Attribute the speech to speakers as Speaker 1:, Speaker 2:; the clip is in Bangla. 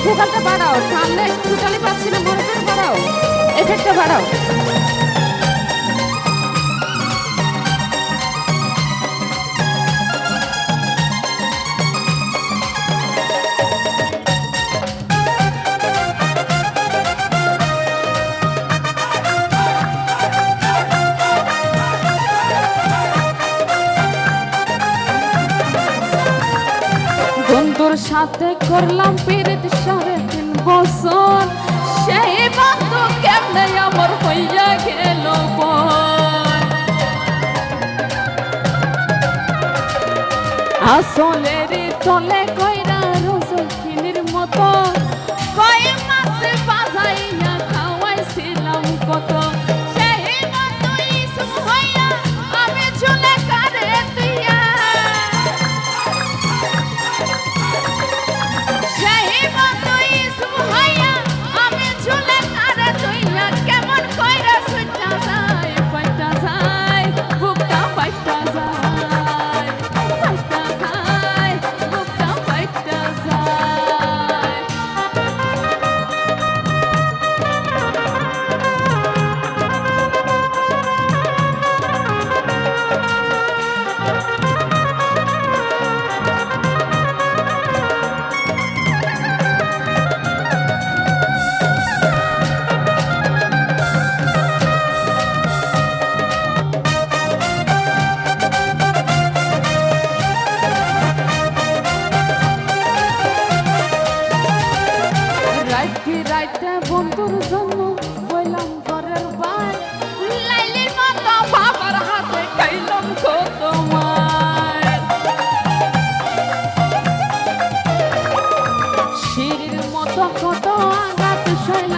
Speaker 1: ভোকালটা বাড়াও, সামনে টোটালি পাচ্ছি না, মনিটর বাড়াও, এফেক্টটা বাড়াও। বন্ধুর সাথে করলাম পিরিত 3.5 বছর, সেই বন্ধু কেমনে আমার হইয়া গেল আসলের তলে কইরা রসকিনির মতো কই মাসে বাজাইয়া খাওয়াইছিলাম কত। রাইতে বন্ধুর জন্য বইলাম ঘরের বাই, লাইলির মতো বাবার হাতে খাইলাম কত মার, সিঁড়ির মতো কত আঘাত সইলাম